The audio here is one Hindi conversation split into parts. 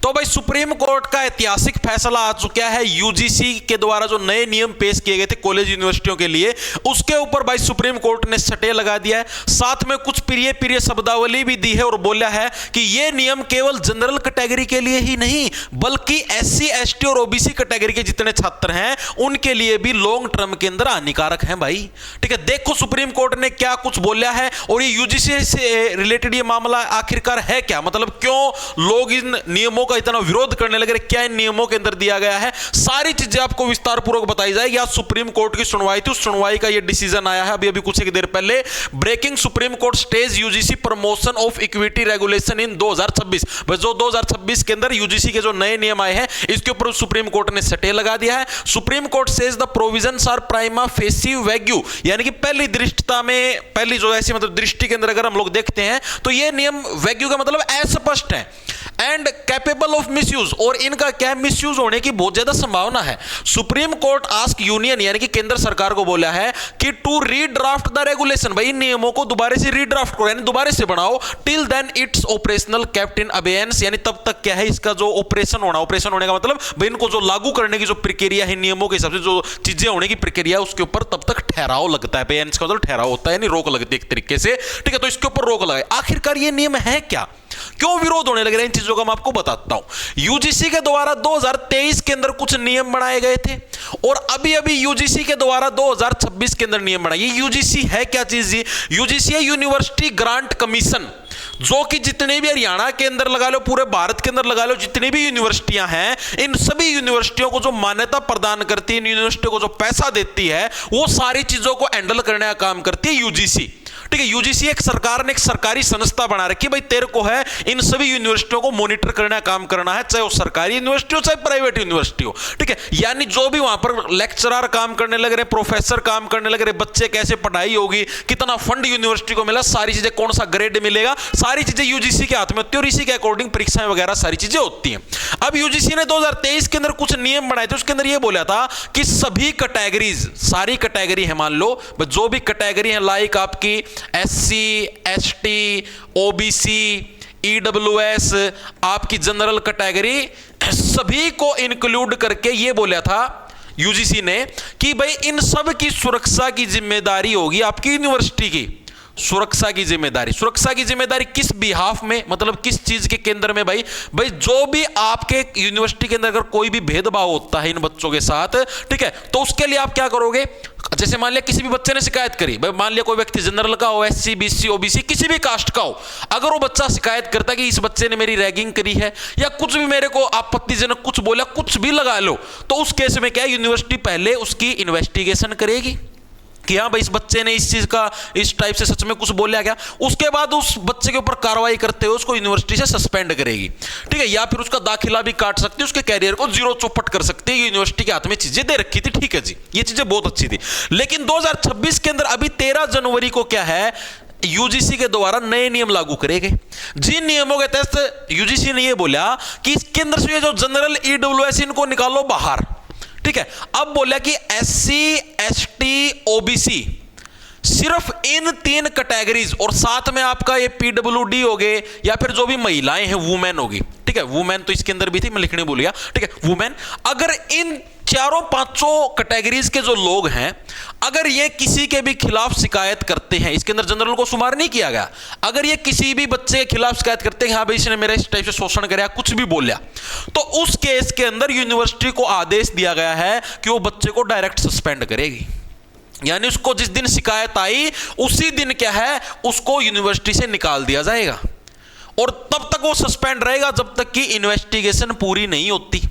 तो भाई सुप्रीम कोर्ट का ऐतिहासिक फैसला आ चुका है। यूजीसी के द्वारा जो नए नियम पेश किए गए थे कॉलेज यूनिवर्सिटियों के लिए, उसके ऊपर भाई सुप्रीम कोर्ट ने स्टे लगा दिया है। साथ में कुछ प्रिय प्रिय शब्दावली भी दी है और बोला है कि यह नियम केवल जनरल कैटेगरी के लिए ही नहीं बल्कि एससी एसटी और ओबीसी कैटेगरी के जितने छात्र हैं उनके लिए भी लॉन्ग टर्म के अंदर हानिकारक है भाई। ठीक है, देखो सुप्रीम कोर्ट ने क्या कुछ बोला है और ये यूजीसी से रिलेटेड ये मामला आखिरकार है क्या, मतलब क्यों लोग इन नियमों का इतना विरोध करने लगे, क्या इन नियमों के अंदर दिया गया है, सारी चीजें आपको विस्तार पूर्वक बताई जाएगी। आज सुप्रीम कोर्ट की सुनवाई थी, उस सुनवाई का ये डिसीजन आया है अभी कुछ एक देर पहले। Breaking supreme court stays UGC promotion of equity regulation in 2026। जो 2026 के अंदर यूजीसी के जो नए नियम आए हैं इसके ऊपर सुप्रीम कोर्ट ने स्टे लगा दिया है। Supreme court says the provisions are prima facie vague, यानी कि पहली दृष्टता में, पहली जो ऐसी मतलब दृष्टि के अंदर अगर हम लोग देखते हैं तो ये नियम वैग्यू का मतलब अस्पष्ट है एंड कैपेबल ऑफ मिसयूज, और इनका क्या मिसयूज होने की बहुत ज्यादा संभावना है। सुप्रीम कोर्ट आस्क यूनियन यानी कि केंद्र सरकार को बोला है कि टू रीड्राफ्ट द रेगुलेशन, भाई इन नियमों को दोबारा से रीड्राफ्ट करो यानी दोबारा से बनाओ। Till then it's operational kept in abeyance, यानी तब तक क्या है इसका जो ऑपरेशन होना, ऑपरेशन होने का मतलब भाई इनको जो लागू करने की जो प्रक्रिया है नियमों के हिसाब से जो चीजें होने की प्रक्रिया उसके ऊपर तब तक ठहराव लगता है। अबेयंस का मतलब ठहराव होता है यानी रोक लगती है एक तरीके से। ठीक है, तो इसके ऊपर रोक लगाए। आखिरकार ये नियम है क्या, क्यों विरोध होने लग रहा है, इन चीजों का मैं आपको बताता हूं। यूजीसी के द्वारा 2023 के अंदर कुछ नियम बनाए गए थे और अभी अभी यूजीसी के द्वारा 2026 के अंदर नियम बनाए। ये यूजीसी है क्या चीज, यूजीसी है यूनिवर्सिटी ग्रांट कमीशन, जो कि जितने भी हरियाणा के अंदर लगा लो, पूरे भारत के अंदर लगा लो, जितनी भी यूनिवर्सिटियां हैं इन सभी यूनिवर्सिटियों को जो मान्यता प्रदान करती है, इन यूनिवर्सिटियों को जो पैसा देती है, वो सारी चीजों को हैंडल करने का काम करती है यूजीसी। ठीक है, यूजीसी एक सरकार ने एक सरकारी संस्था बना रखी है, भाई तेरे को है इन सभी यूनिवर्सिटियों को मॉनिटर करने का काम करना है, चाहे वो सरकारी यूनिवर्सिटी हो चाहे प्राइवेट यूनिवर्सिटी हो। ठीक है, यानी जो भी वहां पर लेक्चरर काम करने लग रहे, प्रोफेसर काम करने लग रहे, बच्चे कैसे पढ़ाई होगी, कितना फंड यूनिवर्सिटी को मिला, सारी चीजें, कौन सा ग्रेड मिलेगा, सारी चीजें यूजीसी के हाथ में होती है और इसी के अकॉर्डिंग परीक्षाएं वगैरह सारी चीजें होती हैं। अब यूजीसी ने 2023 के अंदर कुछ नियम बनाए थे, उसके अंदर यह बोला था कि सभी कैटेगरीज, सारी कैटेगरी है, मान लो जो भी कैटेगरी है लाइक आपकी एससी एसटी ओबीसी ईडब्ल्यूएस, आपकी जनरल कैटेगरी, सभी को इंक्लूड करके ये बोला था यूजीसी ने कि भाई इन सब की सुरक्षा की जिम्मेदारी होगी आपकी यूनिवर्सिटी की। सुरक्षा की जिम्मेदारी, सुरक्षा की जिम्मेदारी किस बिहाफ में, मतलब किस चीज के केंद्र में, भाई जो भी आपके यूनिवर्सिटी के अंदर अगर कोई भी भेदभाव होता है इन बच्चों के साथ, ठीक है, तो उसके लिए आप क्या करोगे। जैसे मान लिया किसी भी बच्चे ने शिकायत करी, भाई मान लिया कोई व्यक्ति जनरल का हो, एससी बीसी ओबीसी किसी भी कास्ट का हो, अगर वो बच्चा शिकायत करता कि इस बच्चे ने मेरी रैगिंग करी है या कुछ भी मेरे को आपत्तिजनक कुछ बोला, कुछ भी लगा लो, तो उस केस में क्या यूनिवर्सिटी पहले उसकी इन्वेस्टिगेशन करेगी कि हाँ भाई इस बच्चे ने इस चीज का इस टाइप से सच में कुछ बोला क्या, उसके बाद उस बच्चे के ऊपर कार्रवाई करते हुए उसको यूनिवर्सिटी से सस्पेंड करेगी। ठीक है, या फिर उसका दाखिला भी काट सकती है, उसके कैरियर को जीरो चौपट कर सकती है। यूनिवर्सिटी के हाथ में चीजें दे रखी थी, ठीक है जी, ये चीजें बहुत अच्छी थी। लेकिन 2026 के अंदर अभी 13 जनवरी को क्या है, यूजीसी के द्वारा नए नियम लागू करे गए। जिन नियमों के तहत यूजीसी ने यह बोला कि इसके अंदर से जो जनरल ईडब्ल्यूएस इनको निकालो बाहर। ठीक है, अब बोला कि एससी एसटी ओबीसी सिर्फ इन 3 कैटेगरीज और साथ में आपका ये पीडब्ल्यूडी हो गए या फिर जो भी महिलाएं हैं वुमेन होगी। ठीक है, वुमेन तो इसके अंदर भी थी, मैं लिखने भूल गया। ठीक है, वुमेन, अगर इन चारों पांचों कैटेगरीज के जो लोग हैं अगर ये किसी के भी खिलाफ शिकायत करते हैं, इसके अंदर जनरल को शुमार नहीं किया गया, अगर ये किसी भी बच्चे के खिलाफ शिकायत करते हैं हाँ भाई इसने मेरा इस टाइप से शोषण कराया, कुछ भी बोला, तो उस केस के अंदर यूनिवर्सिटी को आदेश दिया गया है कि वो बच्चे को डायरेक्ट सस्पेंड करेगी। यानी उसको जिस दिन शिकायत आई उसी दिन क्या है उसको यूनिवर्सिटी से निकाल दिया जाएगा और तब तक वो सस्पेंड रहेगा जब तक कि इन्वेस्टिगेशन पूरी नहीं होती।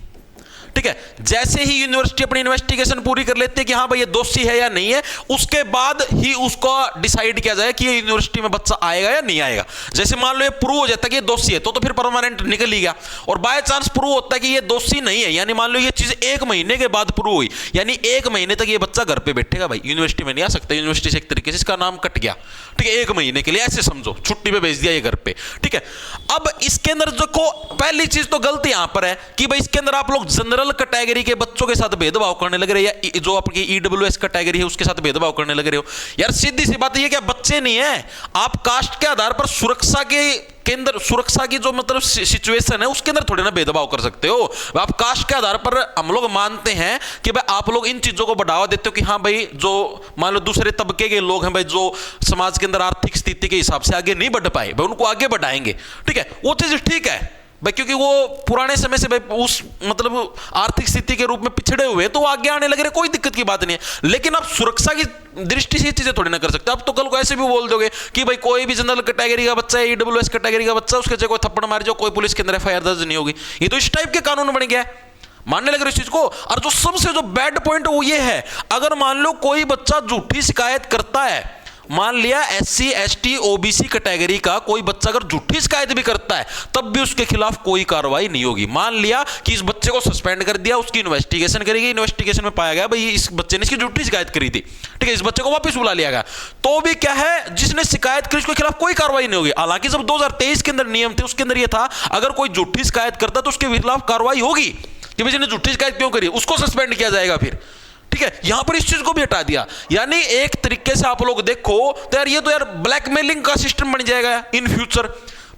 ठीक है, जैसे ही यूनिवर्सिटी अपनी इन्वेस्टिगेशन पूरी कर लेती है कि हाँ भाई ये दोषी है या नहीं है, उसके बाद ही उसको डिसाइड किया जाए कि ये यूनिवर्सिटी में बच्चा आएगा या नहीं आएगा। जैसे मान लो ये प्रूव हो जाता है कि ये दोषी है तो फिर परमानेंट निकल ही गया, और बाय चांस प्रूव होता है कि ये दोषी नहीं है, यानी मान लो ये चीज 1 महीने के बाद प्रूव हुई, यानी 1 महीने तक ये बच्चा घर पे बैठेगा, भाई यूनिवर्सिटी में नहीं आ सकता, यूनिवर्सिटी से एक तरीके से इसका नाम कट गया। ठीक है, 1 महीने के लिए ऐसे समझो, छुट्टी पे भेज दिया ये घर पे। ठीक है, अब इसके अंदर जो को पहली चीज तो गलती यहां पर है कि भाई इसके अंदर आप लोग जनरल कैटेगरी के बच्चों के साथ भेदभाव करने लग रहे हो या जो आपकी ईडब्ल्यूएस कैटेगरी है उसके साथ भेदभाव करने लग रहे हो। यार सीधी सी बात ये क्या बच्चे नहीं है, आप कास्ट के आधार पर सुरक्षा के केंद्र सुरक्षा की जो मतलब सिचुएशन है उसके अंदर थोड़ी ना भेदभाव कर सकते हो। आप कास्ट के आधार पर हम लोग मानते हैं कि भाई आप लोग इन चीजों को बढ़ावा देते हो कि हाँ भाई जो मान लो दूसरे तबके के लोग हैं भाई, जो समाज के अंदर आर्थिक स्थिति के हिसाब से आगे नहीं बढ़ पाए भाई, उनको आगे बढ़ाएंगे, ठीक है, वो चीज ठीक है भाई, क्योंकि वो पुराने समय से भाई उस मतलब आर्थिक स्थिति के रूप में पिछड़े हुए तो आगे आने लग रहे, कोई दिक्कत की बात नहीं है। लेकिन आप सुरक्षा की दृष्टि से ये चीजें थोड़ी ना कर सकते। आप तो कल को ऐसे भी बोल दोगे कि भाई कोई भी जनरल कैटेगरी का बच्चा है, ईडब्ल्यूएस कैटेगरी का बच्चा, उसके जगह कोई थप्पड़ मार जाओ, कोई पुलिस के अंदर एफआईआर दर्ज नहीं होगी। ये तो इस टाइप के कानून बन गया है, मानने लग रहे इस चीज को। और जो सबसे जो बैड पॉइंट वो ये है, अगर मान लो कोई बच्चा झूठी शिकायत करता है, मान लिया एससी एसटी ओबीसी कैटेगरी का कोई बच्चा अगर झूठी शिकायत भी करता है तब भी उसके खिलाफ कोई कार्रवाई नहीं होगी। मान लिया कि इस बच्चे को सस्पेंड कर दिया, उसकी इन्वेस्टिगेशन करेगी, इन्वेस्टिगेशन में पाया गया भाई इस बच्चे ने इसकी झूठी शिकायत करी थी, ठीक है, इस बच्चे को वापस बुला लिया गया, तो भी क्या है, जिसने शिकायत करी उसके खिलाफ कोई कार्रवाई नहीं होगी। हालांकि जब 2023 के अंदर नियम थे उसके अंदर यह था अगर कोई झूठी शिकायत करता तो उसके खिलाफ कार्रवाई होगी कि भाई इसने झूठी शिकायत क्यों करी, उसको सस्पेंड किया जाएगा फिर, ठीक है। यहां पर इस चीज को भी हटा दिया, यानी एक तरीके से आप लोग देखो तो यार ये तो यार ब्लैकमेलिंग का सिस्टम बन जाएगा इन फ्यूचर।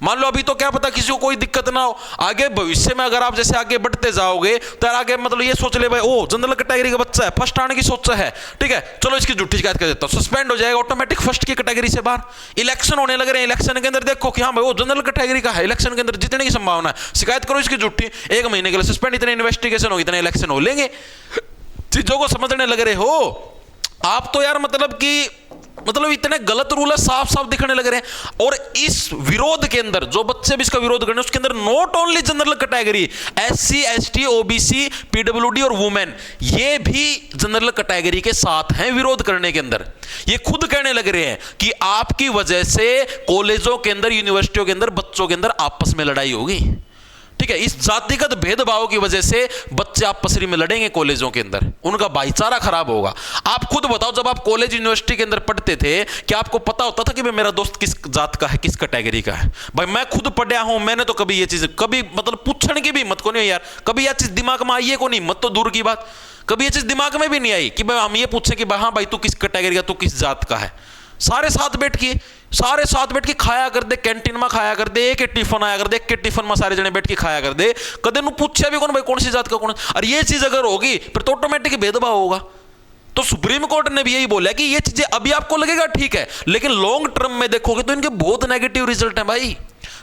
मान लो अभी तो क्या पता किसी को कोई दिक्कत ना हो, आगे भविष्य में अगर आप जैसे आगे बढ़ते जाओगे तो यार आगे मतलब ये सोच ले भाई ओ जनरल कैटेगरी का बच्चा है, फर्स्ट आने की सोच है, ठीक है, चलो इसकी झूठी शिकायत कर देता हूं, सस्पेंड हो जाएगा ऑटोमेटिक फर्स्ट की कैटेगरी से बाहर। इलेक्शन होने लग रहे हैं, इलेक्शन के अंदर देखो कि हाँ भाई वो जनरल कैटेगरी का है, इलेक्शन के अंदर जीतने की संभावना है, शिकायत करो इसकी झूठी, 1 महीने के लिए सस्पेंड, इतने इन्वेस्टिगेशन होगी, इतने इलेक्शन हो लेंगे। चीजों को समझने लग रहे हो आप तो यार, मतलब इतने गलत रूल है, साफ साफ दिखने लग रहे हैं। और इस विरोध के अंदर जो बच्चे भी इसका विरोध करने, उसके अंदर not only general category, SC ST OBC PWD और वुमेन, ये भी जनरल कैटेगरी के साथ हैं विरोध करने के अंदर। ये खुद कहने लग रहे हैं कि आपकी वजह से कॉलेजों के अंदर, यूनिवर्सिटियों के अंदर बच्चों के अंदर आपस में लड़ाई होगी, ठीक है, इस जातिगत भेदभाव की वजह से बच्चे आपस में लड़ेंगे कॉलेजों के अंदर, उनका भाईचारा खराब होगा। आप खुद बताओ, जब आप कॉलेज यूनिवर्सिटी के अंदर पढ़ते थे क्या आपको पता होता था कि भाई मेरा दोस्त किस जात का है, किस कैटेगरी का है? भाई मैं खुद पढ़ा हूं, मैंने तो कभी ये चीज कभी मतलब पूछने की भी हिम्मत को नहीं यार, कभी यह चीज दिमाग में आई है को नहीं, मत तो दूर की बात, कभी ये चीज दिमाग में भी नहीं आई कि भाई हम ये पूछे कि हाँ भाई तू किस कैटेगरी का, तू किस जात का है। सारे साथ बैठ के खाया कर दे, कैंटीन में खाया कर दे, एक टिफिन आया कर दे, एक टिफिन में सारे जने बैठ के खाया कर दे, कदे नु पूछे भी कौन भाई कौन सी जात का कौन। और ये चीज अगर होगी फिर तो ऑटोमेटिक भेदभाव होगा। तो सुप्रीम कोर्ट ने भी यही बोला कि ये चीजें अभी आपको लगेगा ठीक है, लेकिन लॉन्ग टर्म में देखोगे तो इनके बहुत नेगेटिव रिजल्ट है भाई।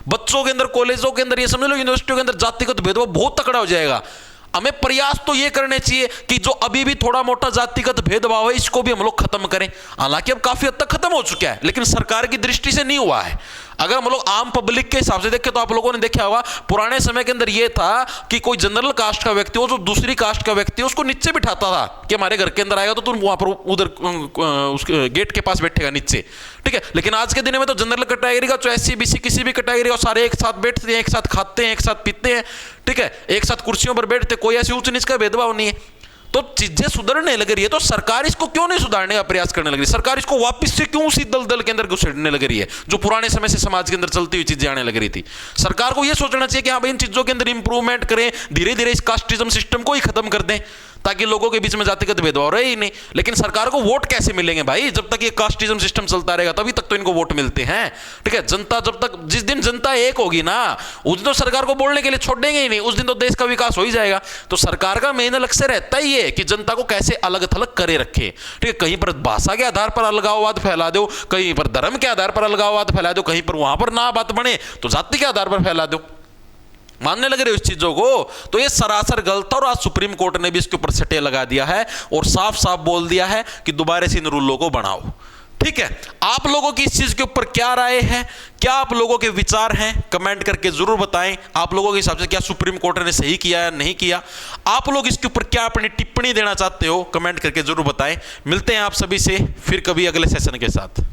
बच्चों के अंदर, कॉलेजों के अंदर, ये समझ लो यूनिवर्सिटियों के अंदर जातिगत भेदभाव बहुत तकड़ा हो जाएगा। हमें प्रयास तो ये करने चाहिए कि जो अभी भी थोड़ा मोटा जातिगत भेदभाव है इसको भी हम लोग खत्म करें। हालांकि अब काफी हद तक खत्म हो चुका है, लेकिन सरकार की दृष्टि से नहीं हुआ है। अगर हम लोग आम पब्लिक के हिसाब से देखें तो आप लोगों ने देखा होगा पुराने समय के अंदर यह था कि कोई जनरल कास्ट का व्यक्ति हो, जो दूसरी कास्ट का व्यक्ति हो, उसको नीचे बिठाता था कि हमारे घर के अंदर आएगा तो तुम वहां पर उधर उसके गेट के पास बैठेगा नीचे, ठीक है। लेकिन आज के दिन में तो जनरल कैटेगरी का चाहे एससी बीसी किसी भी कैटेगरी का सारे एक साथ बैठते हैं, एक साथ खाते हैं, एक साथ पीते हैं, ठीक है, एक साथ कुर्सियों पर बैठते, कोई ऐसी ऊंच नीच का भेदभाव नहीं है। तो चीजें सुधरने लग रही है, तो सरकार इसको क्यों नहीं सुधारने का प्रयास करने लग रही है? सरकार इसको वापस से क्यों उसी दलदल के अंदर घुसेड़ने लग रही है जो पुराने समय से समाज के अंदर चलती हुई चीजें आने लग रही थी? सरकार को यह सोचना चाहिए कि हाँ भाई इन चीजों के अंदर इंप्रूवमेंट करें, धीरे धीरे इस कास्टिज्म सिस्टम को ही खत्म कर दें ताकि लोगों के बीच में जातिगत भेदभाव रहे ही नहीं। लेकिन सरकार को वोट कैसे मिलेंगे भाई? जब तक ये कास्टिज्म सिस्टम चलता रहेगा तभी तक तो इनको वोट मिलते हैं, ठीक है। जनता जब तक, जिस दिन जनता एक होगी ना उस दिन तो सरकार को बोलने के लिए छोड़ेंगे ही नहीं, उस दिन तो देश का विकास हो ही जाएगा। तो सरकार का मेन लक्ष्य रहता ही है कि जनता को कैसे अलग थलग करे रखे, ठीक है। कहीं पर भाषा के आधार पर अलगाववाद फैला दो, कहीं पर धर्म के आधार पर अलगाववाद फैला दो, कहीं पर वहां पर ना बात बने तो जाति के आधार पर फैला दो। मानने लग रहे हो इस चीजों को? तो ये सरासर गलत है और आज सुप्रीम कोर्ट ने भी इसके ऊपर सटे लगा दिया है और साफ साफ बोल दिया है कि दोबारा से इन रूलों को बनाओ, ठीक है। आप लोगों की इस चीज के ऊपर क्या राय है, क्या आप लोगों के विचार हैं, कमेंट करके जरूर बताएं। आप लोगों के हिसाब से क्या सुप्रीम कोर्ट ने सही किया या नहीं किया? आप लोग इसके ऊपर क्या अपनी टिप्पणी देना चाहते हो, कमेंट करके जरूर बताएं। मिलते हैं आप सभी से फिर कभी अगले सेशन के साथ।